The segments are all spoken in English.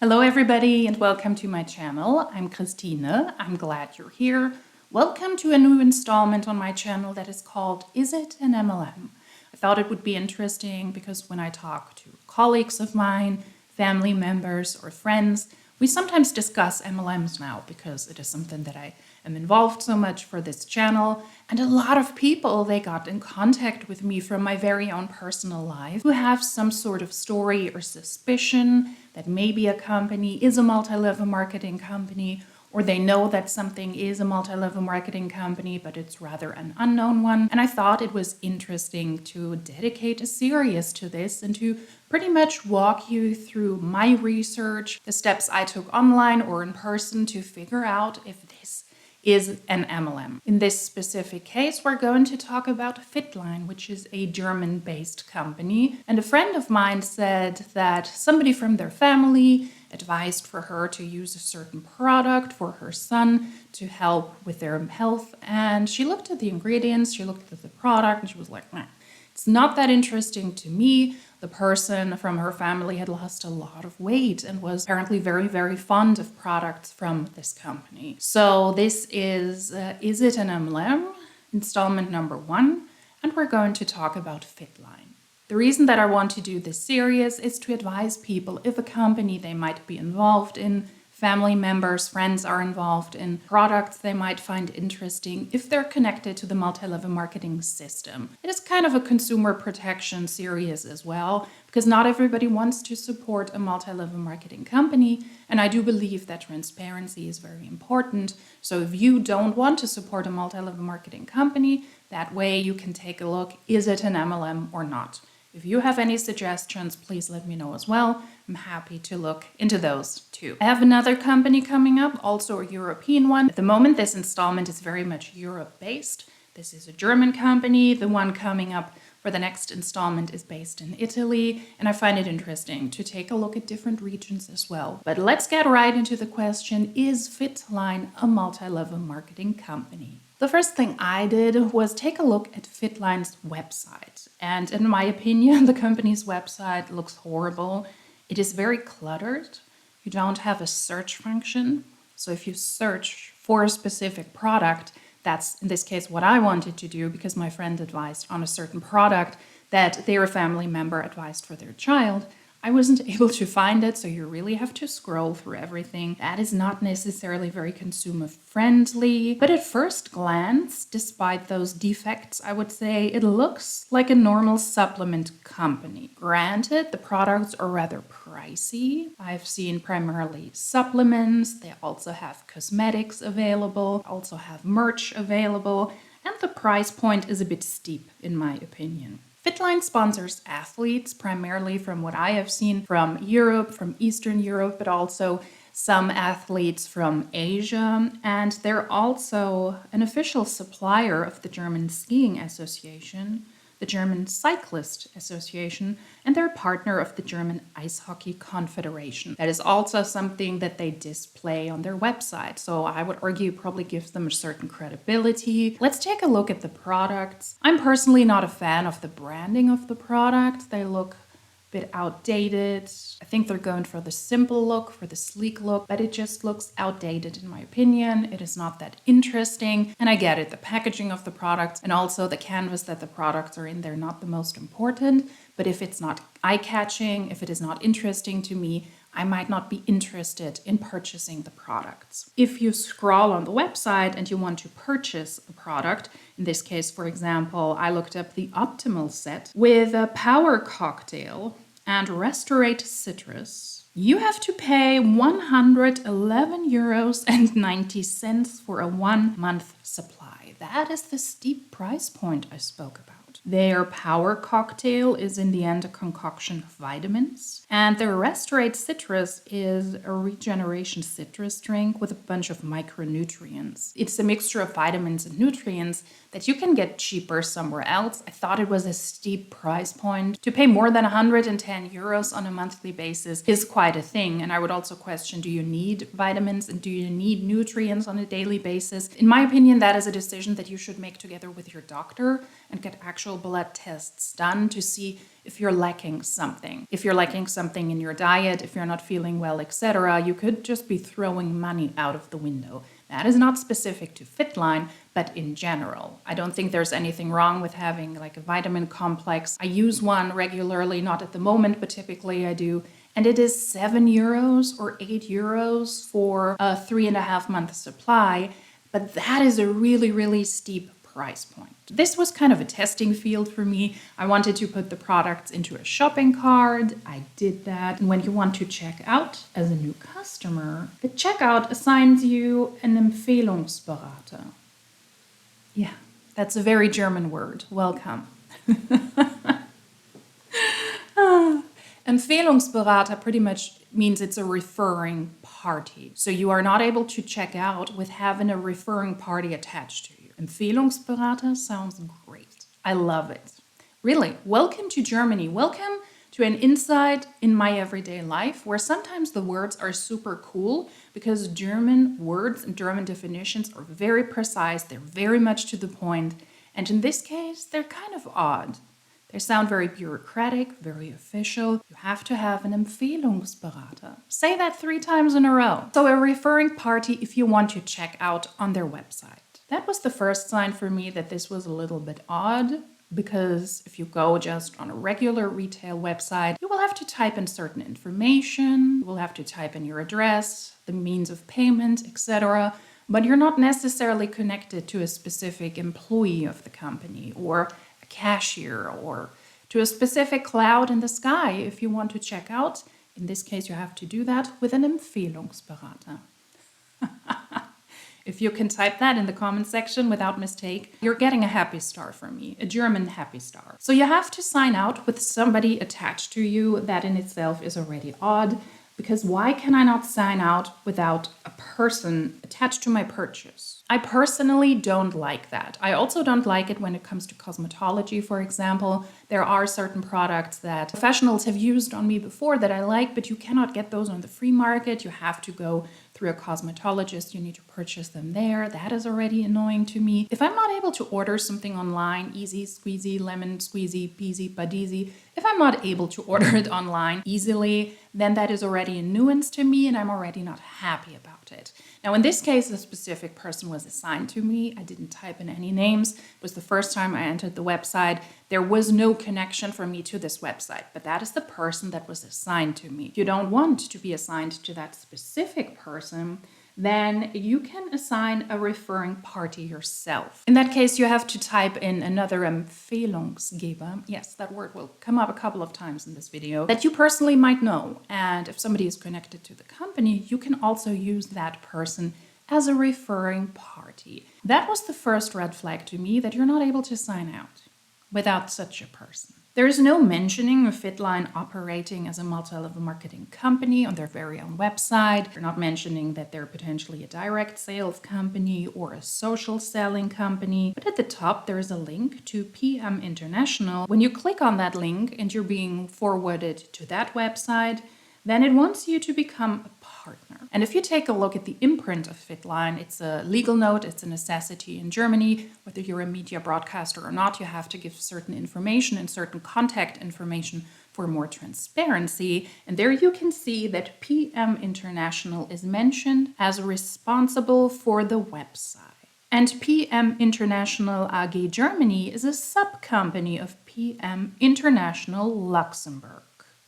Hello everybody and welcome to my channel. I'm Christine. I'm glad you're here. Welcome to a new installment on my channel that is called Is It an MLM? I thought it would be interesting because when I talk to colleagues of mine, family members or friends, we sometimes discuss MLMs now because it is something that I am involved so much for this channel. And a lot of people, they got in contact with me from my very own personal life who have some sort of story or suspicion that maybe a company is a multi-level marketing company, or they know that something is a multi-level marketing company, but it's rather an unknown one. And I thought it was interesting to dedicate a series to this and to pretty much walk you through my research, the steps I took online or in person to figure out if this is an MLM. In this specific case, we're going to talk about Fitline, which is a German-based company. And a friend of mine said that somebody from their family advised for her to use a certain product for her son to help with their health. And she looked at the ingredients, she looked at the product, and she was like, nah, it's not that interesting to me. The person from her family had lost a lot of weight and was apparently very, very fond of products from this company. So this is It an MLM? Installment number 1, and we're going to talk about Fitline. The reason that I want to do this series is to advise people if a company they might be involved in, family members, friends are involved in, products they might find interesting if they're connected to the multi-level marketing system. It is kind of a consumer protection series as well, because not everybody wants to support a multi-level marketing company, and I do believe that transparency is very important. So if you don't want to support a multi-level marketing company, that way you can take a look, is it an MLM or not? If you have any suggestions, please let me know as well. I'm happy to look into those too. I have another company coming up, also a European one. At the moment, this installment is very much Europe-based. This is a German company. The one coming up for the next installment is based in Italy, and I find it interesting to take a look at different regions as well. But let's get right into the question, is Fitline a multi-level marketing company? The first thing I did was take a look at Fitline's website. And in my opinion, the company's website looks horrible. It is very cluttered. You don't have a search function. So if you search for a specific product, that's in this case what I wanted to do because my friend advised on a certain product that their family member advised for their child. I wasn't able to find it, so you really have to scroll through everything. That is not necessarily very consumer friendly, but at first glance, despite those defects, I would say it looks like a normal supplement company. Granted, the products are rather pricey. I've seen primarily supplements. They also have cosmetics available, also have merch available, and the price point is a bit steep in my opinion. Fitline sponsors athletes, primarily from what I have seen from Europe, from Eastern Europe, but also some athletes from Asia. And they're also an official supplier of the German Skiing Association, the German Cyclist Association, and they're a partner of the German Ice Hockey Confederation. That is also something that they display on their website. So I would argue probably gives them a certain credibility. Let's take a look at the products. I'm personally not a fan of the branding of the product. They look a bit outdated. I think they're going for the simple look, for the sleek look, but it just looks outdated in my opinion. It is not that interesting. And I get it, the packaging of the products and also the canvas that the products are in, they're not the most important. But if it's not eye-catching, if it is not interesting to me, I might not be interested in purchasing the products. If you scroll on the website and you want to purchase a product, in this case, for example, I looked up the Optimal set with a power cocktail and Restorate Citrus, you have to pay 111 euros and 90 cents for a 1-month supply. That is the steep price point I spoke about. Their power cocktail is in the end a concoction of vitamins, and their Restorate Citrus is a regeneration citrus drink with a bunch of micronutrients. It's a mixture of vitamins and nutrients that you can get cheaper somewhere else. I thought it was a steep price point. To pay more than 110 euros on a monthly basis is quite a thing. And I would also question, do you need vitamins and do you need nutrients on a daily basis? In my opinion, that is a decision that you should make together with your doctor and get actual blood tests done to see if you're lacking something. If you're lacking something in your diet, if you're not feeling well, etc., you could just be throwing money out of the window. That is not specific to Fitline, but in general. I don't think there's anything wrong with having like a vitamin complex. I use one regularly, not at the moment, but typically I do. And it is 7 euros or 8 euros for a 3.5 month supply. But that is a really, really steep price point. This was kind of a testing field for me. I wanted to put the products into a shopping cart. I did that. And when you want to check out as a new customer, the checkout assigns you an Empfehlungsberater. Yeah, that's a very German word. Welcome. Empfehlungsberater pretty much means it's a referring party. So you are not able to check out with having a referring party attached to you. Empfehlungsberater sounds great. I love it. Really, welcome to Germany. Welcome to an insight in my everyday life where sometimes the words are super cool because German words and German definitions are very precise. They're very much to the point. And in this case, they're kind of odd. They sound very bureaucratic, very official. You have to have an Empfehlungsberater. Say that 3 times in a row. So a referring party if you want to check out on their website. That was the first sign for me that this was a little bit odd, because if you go just on a regular retail website, you will have to type in certain information, you will have to type in your address, the means of payment, etc. But you're not necessarily connected to a specific employee of the company or a cashier or to a specific cloud in the sky. If you want to check out, in this case, you have to do that with an Empfehlungsberater. If you can type that in the comment section without mistake, you're getting a happy star from me, a German happy star. So you have to sign out with somebody attached to you. That in itself is already odd, because why can I not sign out without a person attached to my purchase? I personally don't like that. I also don't like it when it comes to cosmetology, for example. There are certain products that professionals have used on me before that I like, but you cannot get those on the free market. You have to go through a cosmetologist. You need to purchase them there. That is already annoying to me. If I'm not able to order something online, easy squeezy, lemon squeezy, peasy padeezy, if I'm not able to order it online easily, then that is already a nuance to me and I'm already not happy about it. Now, in this case, a specific person was assigned to me. I didn't type in any names. It was the first time I entered the website. There was no connection for me to this website, but that is the person that was assigned to me. If you don't want to be assigned to that specific person, then you can assign a referring party yourself. In that case, you have to type in another Empfehlungsgeber. Yes, that word will come up a couple of times in this video that you personally might know. And if somebody is connected to the company, you can also use that person as a referring party. That was the first red flag to me, that you're not able to sign out without such a person. There is no mentioning of Fitline operating as a multi-level marketing company on their very own website. They're not mentioning that they're potentially a direct sales company or a social selling company. But at the top, there is a link to PM International. When you click on that link and you're being forwarded to that website, then it wants you to become a partner. And if you take a look at the imprint of Fitline, it's a legal note, it's a necessity in Germany. Whether you're a media broadcaster or not, you have to give certain information and certain contact information for more transparency. And there you can see that PM International is mentioned as responsible for the website. And PM International AG Germany is a sub-company of PM International Luxembourg.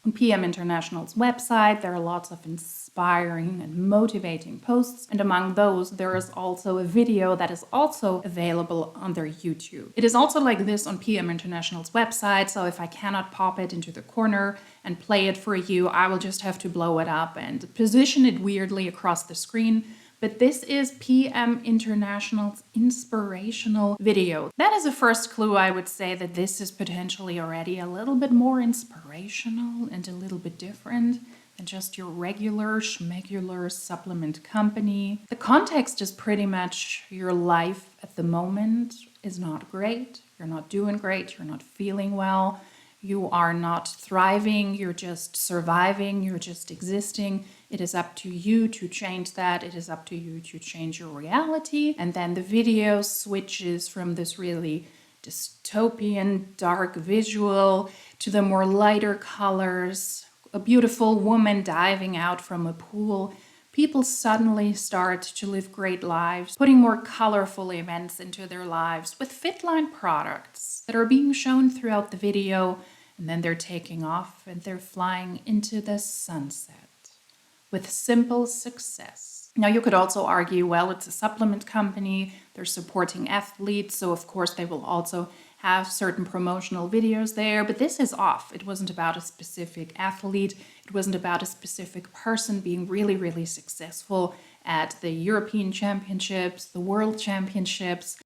On PM International's website, there are lots of inspiring and motivating posts, and among those, there is also a video that is also available on their YouTube. It is also like this on PM International's website, so if I cannot pop it into the corner and play it for you, I will just have to blow it up and position it weirdly across the screen. But this is PM International's inspirational video. That is a first clue, I would say, that this is potentially already a little bit more inspirational and a little bit different than just your regular schmegular supplement company. The context is pretty much your life at the moment. is not great, you're not doing great, you're not feeling well, you are not thriving, you're just surviving, you're just existing, it is up to you to change that. It is up to you to change your reality. And then the video switches from this really dystopian, dark visual to the more lighter colors. A beautiful woman diving out from a pool. People suddenly start to live great lives, putting more colorful events into their lives with Fitline products that are being shown throughout the video, and then they're taking off and they're flying into the sunset with simple success. Now, you could also argue, well, it's a supplement company, they're supporting athletes, so of course they will also have certain promotional videos there, but this is off. It wasn't about a specific athlete. It wasn't about a specific person being really, really successful at the European Championships, the World Championships,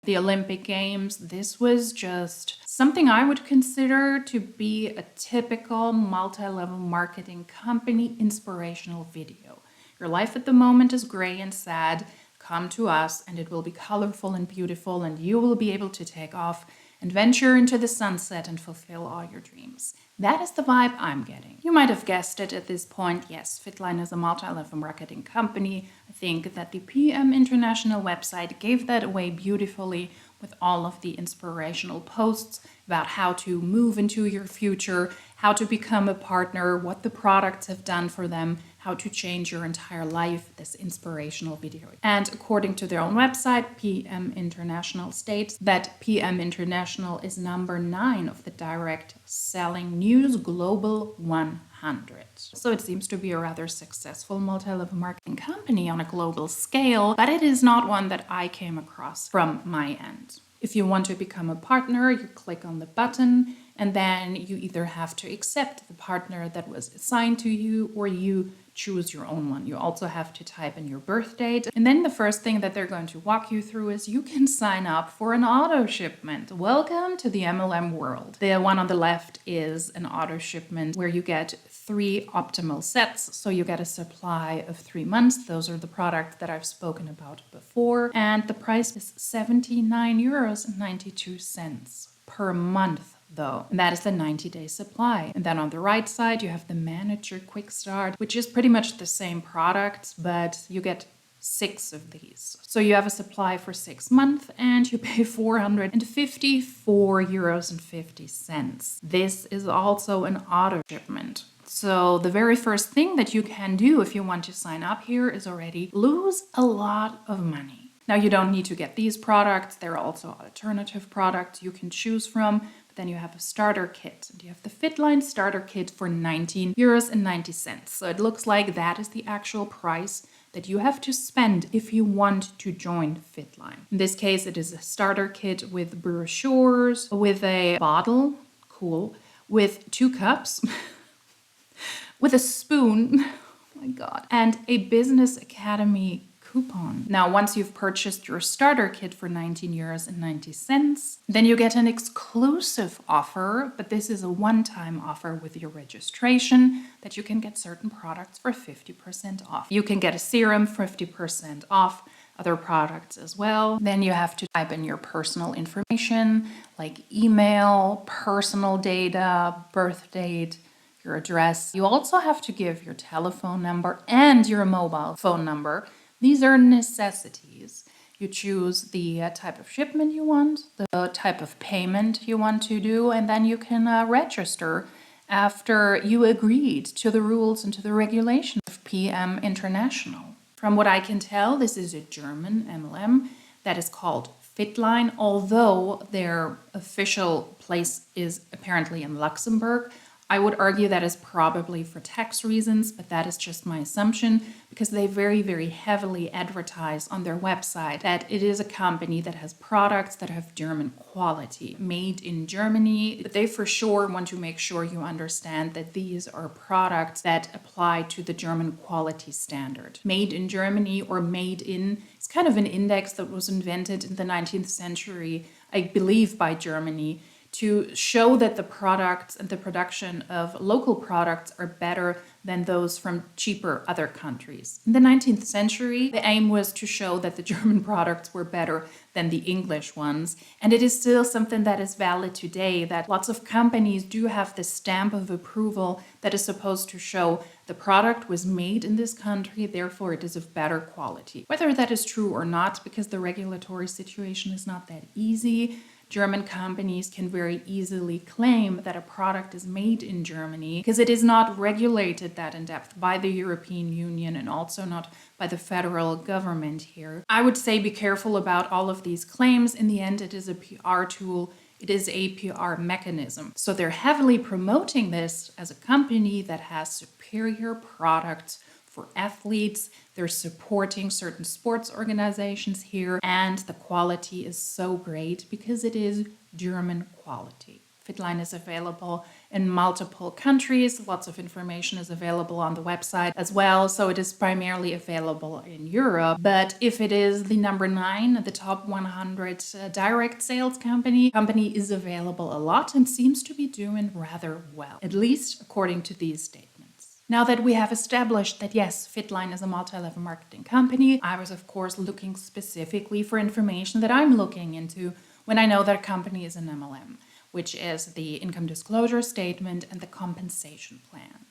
the Olympic Games. This was just something I would consider to be a typical multi-level marketing company inspirational video. Your life at the moment is gray and sad. Come to us and it will be colorful and beautiful, and you will be able to take off and venture into the sunset and fulfill all your dreams. That is the vibe I'm getting. You might have guessed it at this point. Yes, Fitline is a multi-level marketing company. I think that the PM International website gave that away beautifully with all of the inspirational posts about how to move into your future, how to become a partner, what the products have done for them, how to change your entire life, this inspirational video. And according to their own website, PM International states that PM International is number 9 of the direct selling News Global 100. So it seems to be a rather successful multi-level marketing company on a global scale, but it is not one that I came across from my end. If you want to become a partner, you click on the button, and then you either have to accept the partner that was assigned to you, or you choose your own one. You also have to type in your birth date. And then the first thing that they're going to walk you through is you can sign up for an auto shipment. Welcome to the MLM world. The one on the left is an auto shipment where you get 3 optimal sets. So you get a supply of 3 months. Those are the products that I've spoken about before. And the price is €79.92 per month, though. And that is the 90-day supply. And then on the right side, you have the Manager Quick Start, which is pretty much the same product, but you get 6 of these. So you have a supply for 6 months and you pay €454.50. This is also an auto shipment. So the very first thing that you can do if you want to sign up here is already lose a lot of money. Now, you don't need to get these products. There are also alternative products you can choose from. But then you have a starter kit. And you have the Fitline starter kit for €19.90. So it looks like that is the actual price that you have to spend if you want to join Fitline. In this case, it is a starter kit with brochures, with a bottle, cool, with 2 cups, with a spoon, oh my God, and a Business Academy coupon. Now, once you've purchased your starter kit for €19.90, then you get an exclusive offer, but this is a one-time offer with your registration that you can get certain products for 50% off. You can get a serum 50% off, other products as well. Then you have to type in your personal information like email, personal data, birth date, your address. You also have to give your telephone number and your mobile phone number. These are necessities. You choose the type of shipment you want, the type of payment you want to do, and then you can register after you agreed to the rules and to the regulations of PM International. From what I can tell, this is a German MLM that is called Fitline, although their official place is apparently in Luxembourg. I would argue that is probably for tax reasons, but that is just my assumption because they very, very heavily advertise on their website that it is a company that has products that have German quality, made in Germany. But they for sure want to make sure you understand that these are products that apply to the German quality standard. Made in Germany or made in, it's kind of an index that was invented in the 19th century, I believe by Germany, to show that the products and the production of local products are better than those from cheaper other countries. In the 19th century, the aim was to show that the German products were better than the English ones. And it is still something that is valid today, that lots of companies do have this stamp of approval that is supposed to show the product was made in this country, therefore it is of better quality. Whether that is true or not, because the regulatory situation is not that easy, German companies can very easily claim that a product is made in Germany because it is not regulated that in depth by the European Union and also not by the federal government here. I would say be careful about all of these claims. In the end, it is a PR tool. It is a PR mechanism. So they're heavily promoting this as a company that has superior products for athletes. They're supporting certain sports organizations here, and the quality is so great because it is German quality. Fitline is available in multiple countries. Lots of information is available on the website as well. So it is primarily available in Europe. But if it is the number 9, the top 100 direct sales company is available a lot and seems to be doing rather well, at least according to these statements. Now that we have established that yes, Fitline is a multi-level marketing company, I was of course looking specifically for information that I'm looking into when I know that a company is an MLM, which is the income disclosure statement and the compensation plan.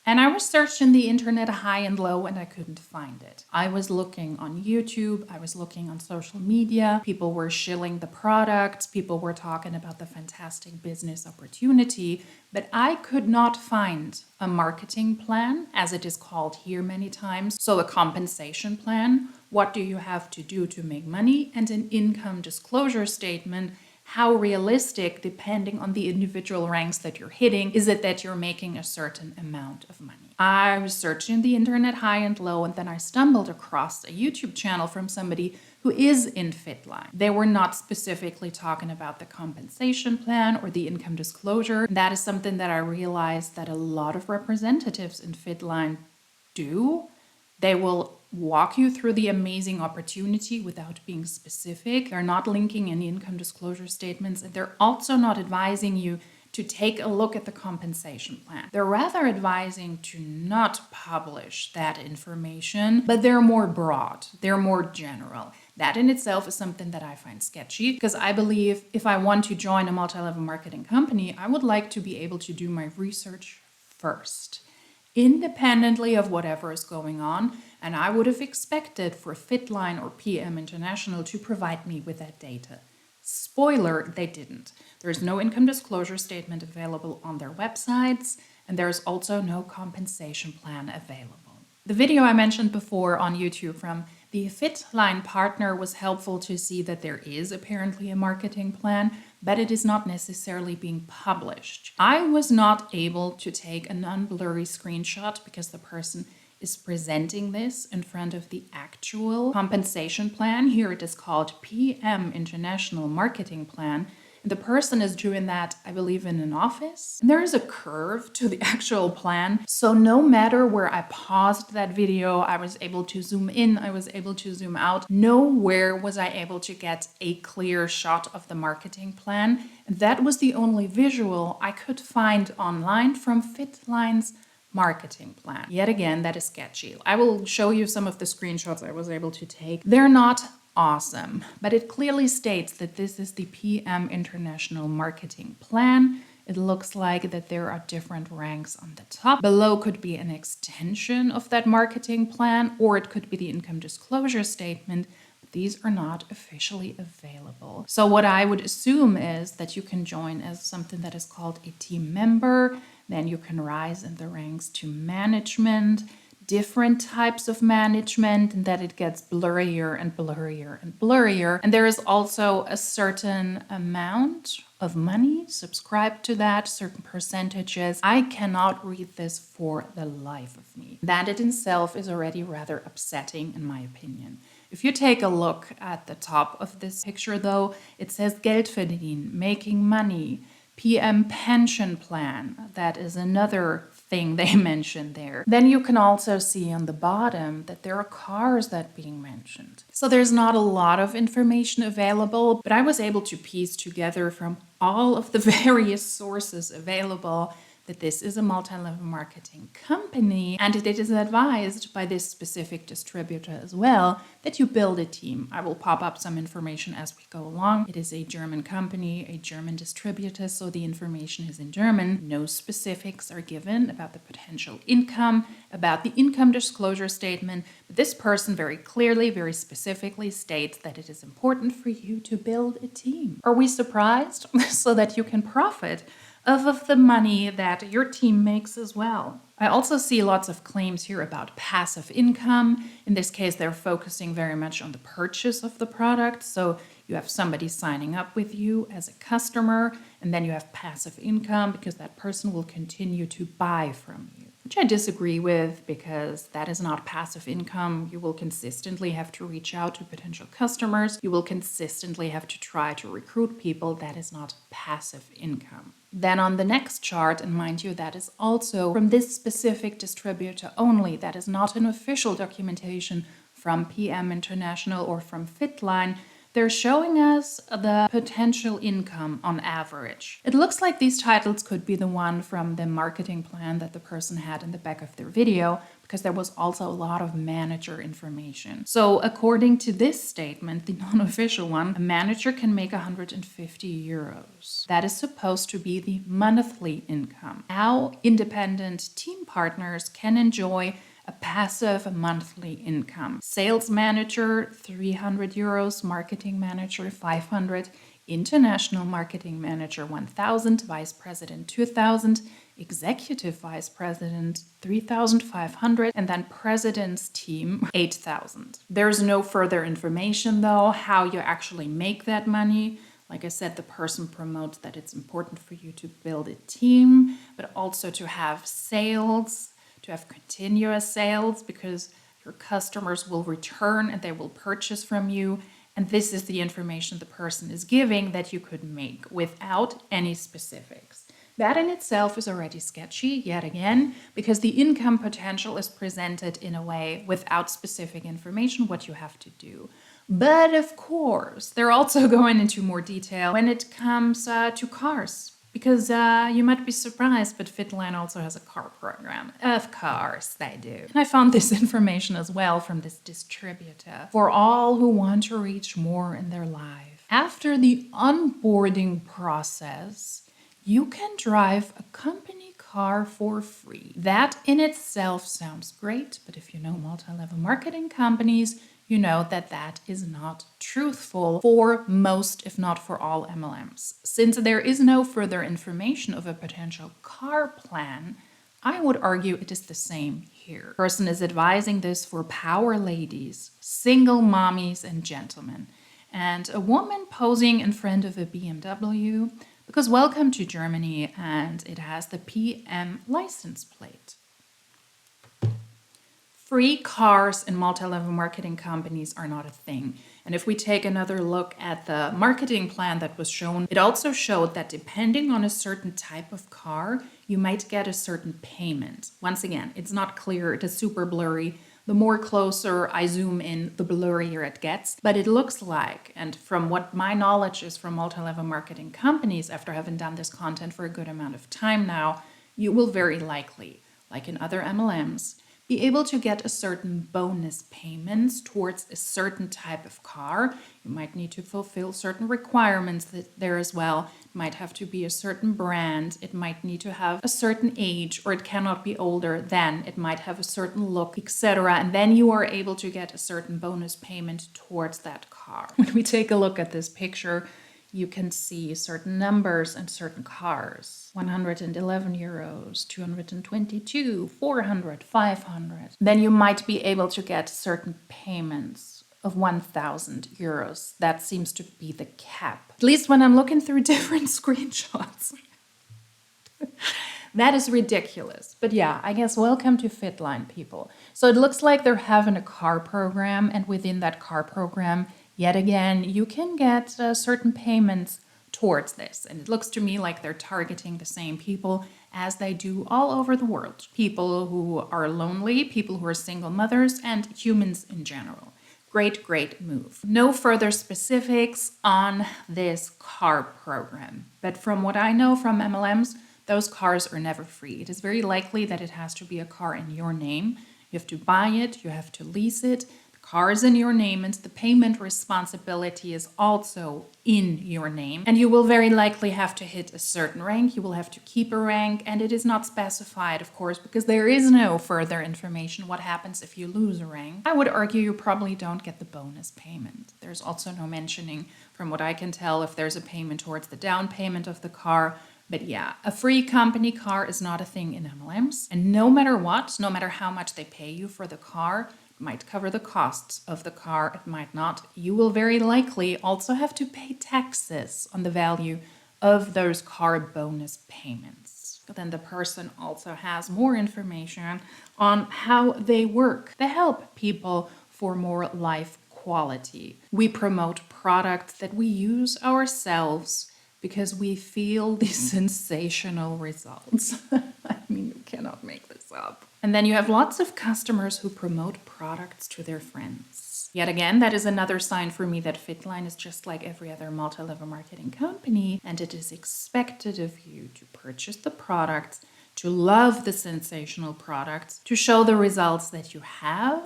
And I was searching the internet high and low and I couldn't find it. I was looking on YouTube, I was looking on social media, people were shilling the products, people were talking about the fantastic business opportunity, but I could not find a marketing plan, as it is called here many times. So a compensation plan, what do you have to do to make money, and an income disclosure statement. How realistic, depending on the individual ranks that you're hitting, is it that you're making a certain amount of money? I was searching the internet high and low, and then I stumbled across a YouTube channel from somebody who is in Fitline. They were not specifically talking about the compensation plan or the income disclosure. That is something that I realized that a lot of representatives in Fitline do. They will walk you through the amazing opportunity without being specific. They're not linking any income disclosure statements, and they're also not advising you to take a look at the compensation plan. They're rather advising to not publish that information, but they're more broad, they're more general. That in itself is something that I find sketchy, because I believe if I want to join a multi-level marketing company, I would like to be able to do my research first, independently of whatever is going on, and I would have expected for Fitline or PM International to provide me with that data. Spoiler, they didn't. There's no income disclosure statement available on their websites, and there's also no compensation plan available. The video I mentioned before on YouTube from the Fitline partner was helpful to see that there is apparently a marketing plan, but it is not necessarily being published. I was not able to take a non-blurry screenshot because the person is presenting this in front of the actual compensation plan. Here it is called PM International Marketing Plan. And the person is doing that, I believe, in an office. And there is a curve to the actual plan. So no matter where I paused that video, I was able to zoom in, I was able to zoom out. Nowhere was I able to get a clear shot of the marketing plan. And that was the only visual I could find online from Fitline's marketing plan. Yet again, that is sketchy. I will show you some of the screenshots I was able to take. They're not awesome, but it clearly states that this is the PM International Marketing Plan. It looks like that there are different ranks on the top. Below could be an extension of that marketing plan, or it could be the income disclosure statement. These are not officially available. So what I would assume is that you can join as something that is called a team member. Then you can rise in the ranks to management, different types of management, and that it gets blurrier and blurrier and blurrier. And there is also a certain amount of money subscribed to that, certain percentages. I cannot read this for the life of me. That in itself is already rather upsetting in my opinion. If you take a look at the top of this picture though, it says Geld verdienen, making money, PM pension plan. That is another thing they mention there. Then you can also see on the bottom that there are cars that being mentioned. So there's not a lot of information available, but I was able to piece together from all of the various sources available that this is a multi-level marketing company, and it is advised by this specific distributor as well that you build a team. I will pop up some information as we go along. It is a German company, a German distributor, so the information is in German. No specifics are given about the potential income, about the income disclosure statement. But this person very clearly, very specifically states that it is important for you to build a team. Are we surprised? So that you can profit of the money that your team makes as well. I also see lots of claims here about passive income. In this case, they're focusing very much on the purchase of the product. So you have somebody signing up with you as a customer, and then you have passive income because that person will continue to buy from you, which I disagree with because that is not passive income. You will consistently have to reach out to potential customers. You will consistently have to try to recruit people. That is not passive income. Then on the next chart, and mind you, that is also from this specific distributor only. That is not an official documentation from PM International or from Fitline. They're showing us the potential income on average. It looks like these titles could be the one from the marketing plan that the person had in the back of their video, because there was also a lot of manager information. So according to this statement, the non-official one, a manager can make 150 euros. That is supposed to be the monthly income. How independent team partners can enjoy a passive monthly income. Sales manager, 300 euros, marketing manager, 500, international marketing manager, 1,000, vice president, 2,000, executive vice president, 3,500, and then president's team, 8,000. There's no further information though, how you actually make that money. Like I said, the person promotes that it's important for you to build a team, but also to have sales, to have continuous sales, because your customers will return and they will purchase from you. And this is the information the person is giving that you could make without any specifics. That in itself is already sketchy, yet again, because the income potential is presented in a way without specific information what you have to do. But of course, they're also going into more detail when it comes to cars. Because you might be surprised, but Fitline also has a car program. Of course they do. And I found this information as well from this distributor for all who want to reach more in their life. After the onboarding process, you can drive a company car for free. That in itself sounds great, but if you know multi-level marketing companies, you know that that is not truthful for most, if not for all MLMs. Since there is no further information of a potential car plan, I would argue it is the same here. The person is advising this for power ladies, single mommies and gentlemen, and a woman posing in front of a BMW, because welcome to Germany and it has the PM license plate. Free cars in multi-level marketing companies are not a thing. And if we take another look at the marketing plan that was shown, it also showed that depending on a certain type of car, you might get a certain payment. Once again, it's not clear, it is super blurry. The more closer I zoom in, the blurrier it gets. But it looks like, and from what my knowledge is from multi-level marketing companies, after having done this content for a good amount of time now, you will very likely, like in other MLMs, be able to get a certain bonus payments towards a certain type of car. You might need to fulfill certain requirements there as well. It might have to be a certain brand. It might need to have a certain age, or it cannot be older than. It might have a certain look, etc. And then you are able to get a certain bonus payment towards that car. When we take a look at this picture, you can see certain numbers and certain cars. 111 euros, 222, 400, 500. Then you might be able to get certain payments of 1,000 euros. That seems to be the cap. At least when I'm looking through different screenshots. That is ridiculous. But yeah, I guess welcome to Fitline, people. So it looks like they're having a car program, and within that car program, yet again, you can get certain payments towards this. And it looks to me like they're targeting the same people as they do all over the world. People who are lonely, people who are single mothers, and humans in general. Great move. No further specifics on this car program. But from what I know from MLMs, those cars are never free. It is very likely that it has to be a car in your name. You have to buy it, you have to lease it. The car is in your name and the payment responsibility is also in your name. And you will very likely have to hit a certain rank. You will have to keep a rank, and it is not specified, of course, because there is no further information what happens if you lose a rank. I would argue you probably don't get the bonus payment. There's also no mentioning, from what I can tell, if there's a payment towards the down payment of the car. But yeah, a free company car is not a thing in MLMs. And no matter what, no matter how much they pay you for the car, it might cover the costs of the car, it might not. You will very likely also have to pay taxes on the value of those car bonus payments. But then the person also has more information on how they work. They help people for more life quality. We promote products that we use ourselves because we feel these sensational results. I mean, you cannot make this up. And then you have lots of customers who promote products to their friends. Yet again, that is another sign for me that Fitline is just like every other multi-level marketing company, and it is expected of you to purchase the products, to love the sensational products, to show the results that you have,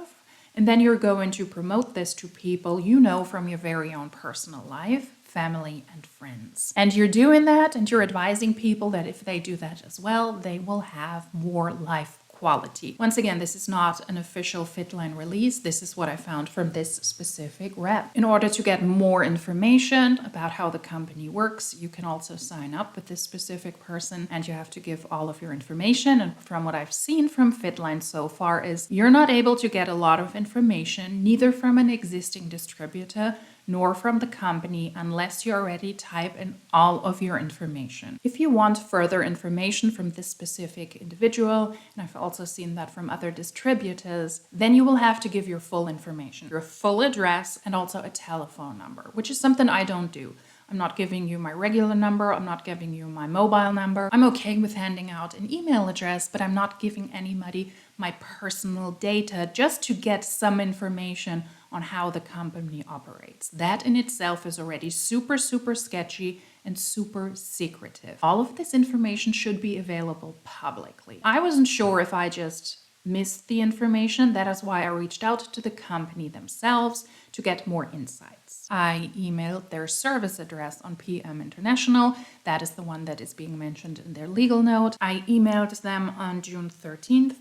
and then you're going to promote this to people you know from your very own personal life, family, and friends. And you're doing that, and you're advising people that if they do that as well, they will have more life quality. Once again, this is not an official Fitline release. This is what I found from this specific rep. In order to get more information about how the company works, you can also sign up with this specific person, and you have to give all of your information. And from what I've seen from Fitline so far is you're not able to get a lot of information, neither from an existing distributor nor from the company, unless you already type in all of your information. If you want further information from this specific individual, and I've also seen that from other distributors, then you will have to give your full information, your full address, and also a telephone number, which is something I don't do. I'm not giving you my regular number. I'm not giving you my mobile number. I'm okay with handing out an email address, but I'm not giving anybody my personal data just to get some information on how the company operates. That in itself is already super sketchy and super secretive. All of this information should be available publicly. I wasn't sure if I just missed the information. That is why I reached out to the company themselves to get more insights. I emailed their service address on PM International. That is the one that is being mentioned in their legal note. I emailed them on June 13th.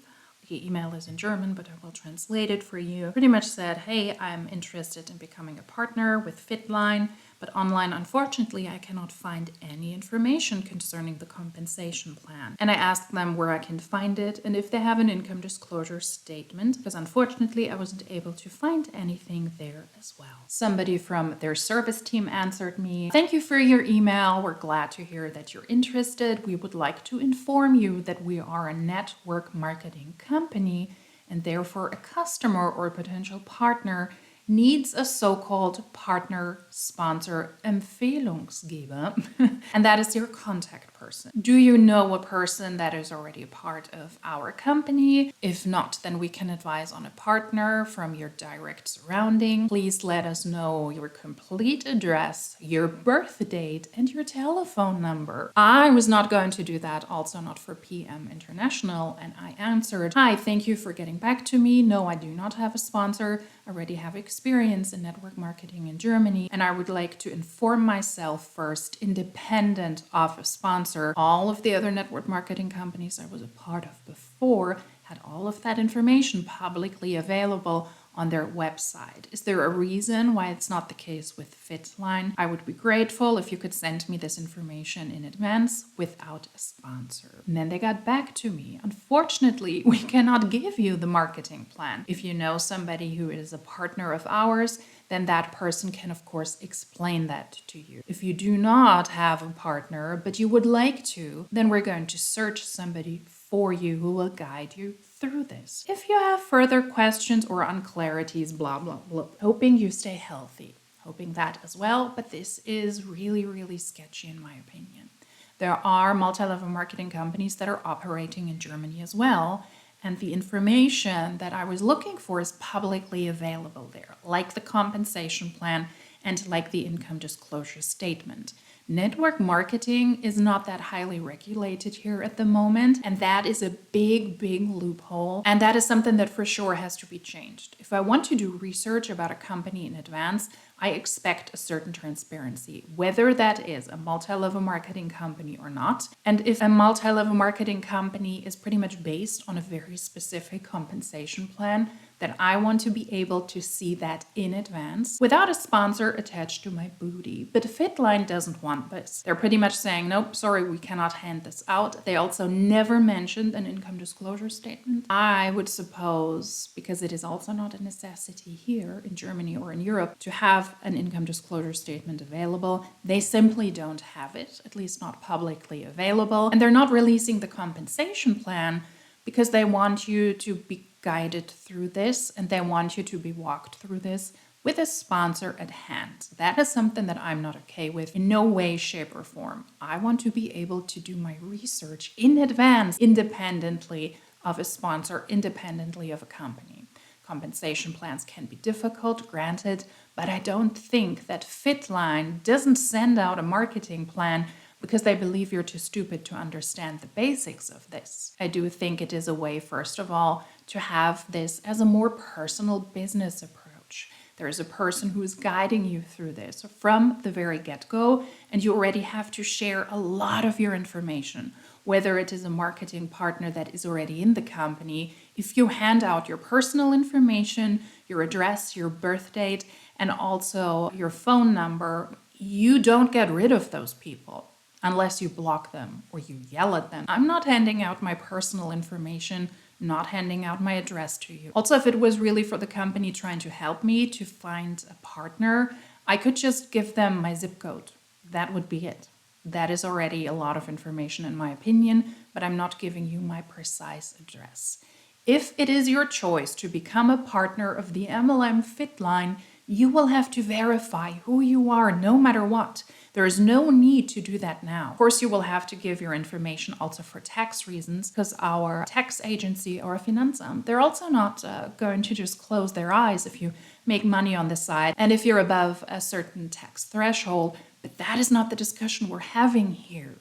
The email is in German, but I will translate it for you. Pretty much said, hey, I'm interested in becoming a partner with Fitline, but online, unfortunately, I cannot find any information concerning the compensation plan. And I asked them where I can find it and if they have an income disclosure statement, because unfortunately, I wasn't able to find anything there as well. Somebody from their service team answered me, thank you for your email. We're glad to hear that you're interested. We would like to inform you that we are a network marketing company, and therefore a customer or a potential partner needs a so-called partner sponsor Empfehlungsgeber, and that is your contact person. Do you know a person that is already a part of our company? If not, then we can advise on a partner from your direct surrounding. Please let us know your complete address, your birth date, and your telephone number. I was not going to do that, also not for PM International, and I answered, hi, thank you for getting back to me. No, I do not have a sponsor. I already have experience in network marketing in Germany, and I would like to inform myself first, independent of a sponsor. All of the other network marketing companies I was a part of before had all of that information publicly available on their website. Is there a reason why it's not the case with Fitline? I would be grateful if you could send me this information in advance without a sponsor. And then they got back to me. Unfortunately, we cannot give you the marketing plan. If you know somebody who is a partner of ours, then that person can, of course, explain that to you. If you do not have a partner, but you would like to, then we're going to search somebody for you who will guide you through this. If you have further questions or unclarities, blah, blah, blah, hoping you stay healthy. hoping that as well, but this is really, really sketchy in my opinion. There are multi-level marketing companies that are operating in Germany as well, and the information that I was looking for is publicly available there, like the compensation plan and like the income disclosure statement. Network marketing is not that highly regulated here at the moment, and that is a big, big loophole. And that is something that for sure has to be changed. If I want to do research about a company in advance, I expect a certain transparency, whether that is a multi-level marketing company or not. And if a multi-level marketing company is pretty much based on a very specific compensation plan, then I want to be able to see that in advance without a sponsor attached to my booty. But Fitline doesn't want this. They're pretty much saying, nope, sorry, we cannot hand this out. They also never mentioned an income disclosure statement. I would suppose, because it is also not a necessity here in Germany or in Europe, to have an income disclosure statement available. They simply don't have it, at least not publicly available. And they're not releasing the compensation plan because they want you to be guided through this and they want you to be walked through this with a sponsor at hand. That is something that I'm not okay with in no way, shape, or form. I want to be able to do my research in advance, independently of a sponsor, independently of a company. Compensation plans can be difficult, granted, but I don't think that Fitline doesn't send out a marketing plan because they believe you're too stupid to understand the basics of this. I do think it is a way, first of all, to have this as a more personal business approach. There is a person who is guiding you through this from the very get-go, and you already have to share a lot of your information, whether it is a marketing partner that is already in the company. If you hand out your personal information, your address, your birth date, and also your phone number, you don't get rid of those people unless you block them or you yell at them. I'm not handing out my personal information, not handing out my address to you. Also, if it was really for the company trying to help me to find a partner, I could just give them my zip code. That would be it. That is already a lot of information in my opinion, but I'm not giving you my precise address. If it is your choice to become a partner of the MLM Fitline, you will have to verify who you are no matter what. There is no need to do that now. Of course, you will have to give your information also for tax reasons, because our tax agency or Finanzamt, they're also not going to just close their eyes if you make money on the side and if you're above a certain tax threshold. But that is not the discussion we're having here.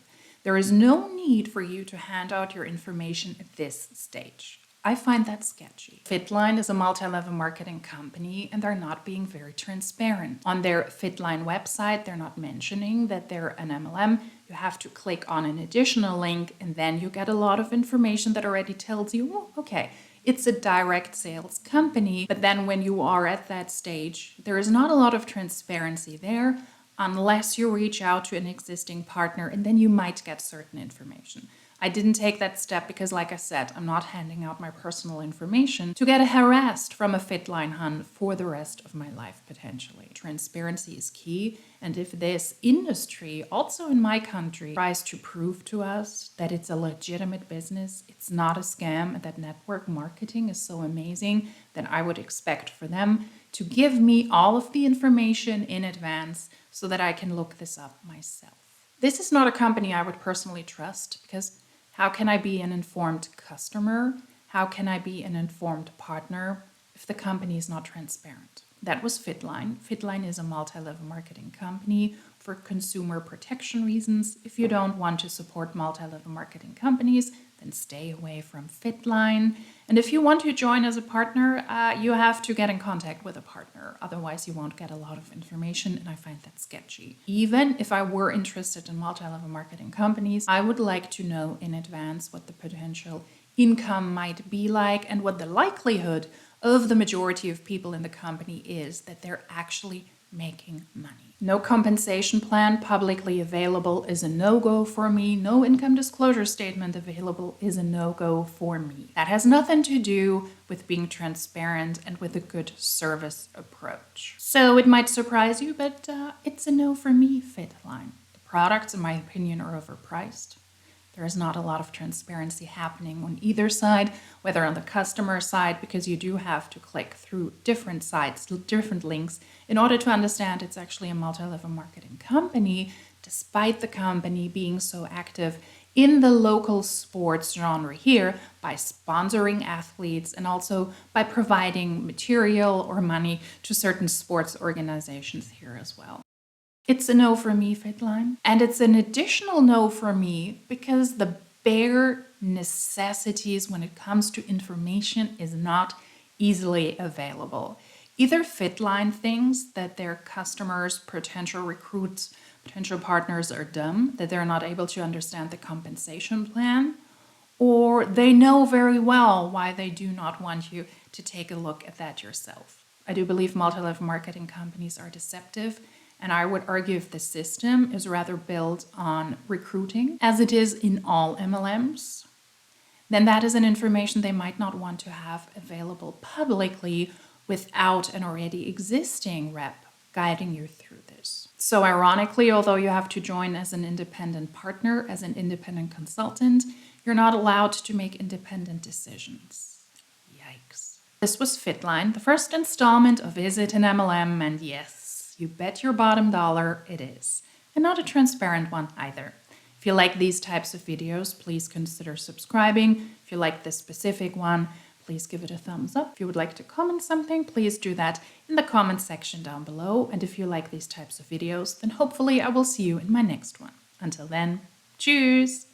There is no need for you to hand out your information at this stage. I find that sketchy. Fitline is a multi-level marketing company and they're not being very transparent. On their Fitline website, they're not mentioning that they're an MLM. You have to click on an additional link and then you get a lot of information that already tells you, oh, okay, it's a direct sales company. But then when you are at that stage, there is not a lot of transparency there unless you reach out to an existing partner and then you might get certain information. I didn't take that step because, like I said, I'm not handing out my personal information to get harassed from a Fitline hunt for the rest of my life, potentially. Transparency is key, and if this industry, also in my country, tries to prove to us that it's a legitimate business, it's not a scam, and that network marketing is so amazing, then I would expect for them to give me all of the information in advance so that I can look this up myself. This is not a company I would personally trust because how can I be an informed customer? How can I be an informed partner if the company is not transparent? That was Fitline. Fitline is a multi-level marketing company for consumer protection reasons. If you don't want to support multi-level marketing companies, then stay away from Fitline. And if you want to join as a partner, you have to get in contact with a partner. Otherwise, you won't get a lot of information, and I find that sketchy. Even if I were interested in multi-level marketing companies, I would like to know in advance what the potential income might be like and what the likelihood of the majority of people in the company is that they're actually making money. No compensation plan publicly available is a no-go for me. No income disclosure statement available is a no-go for me. That has nothing to do with being transparent and with a good service approach. So it might surprise you, but it's a no for me, Fitline. The products, in my opinion, are overpriced. There is not a lot of transparency happening on either side, whether on the customer side, because you do have to click through different sites, different links, in order to understand it's actually a multi-level marketing company, despite the company being so active in the local sports genre here by sponsoring athletes and also by providing material or money to certain sports organizations here as well. It's a no for me, Fitline. And it's an additional no for me because the bare necessities when it comes to information is not easily available. Either Fitline thinks that their customers, potential recruits, potential partners are dumb, that they're not able to understand the compensation plan, or they know very well why they do not want you to take a look at that yourself. I do believe multi-level marketing companies are deceptive, and I would argue if the system is rather built on recruiting, as it is in all MLMs, then that is an information they might not want to have available publicly without an already existing rep guiding you through this. So ironically, although you have to join as an independent partner, as an independent consultant, you're not allowed to make independent decisions. Yikes. This was Fitline, the first installment of Is It an MLM? And yes, you bet your bottom dollar it is. And not a transparent one either. If you like these types of videos, please consider subscribing. If you like this specific one, please give it a thumbs up. If you would like to comment something, please do that in the comment section down below. And if you like these types of videos, then hopefully I will see you in my next one. Until then, tschüss!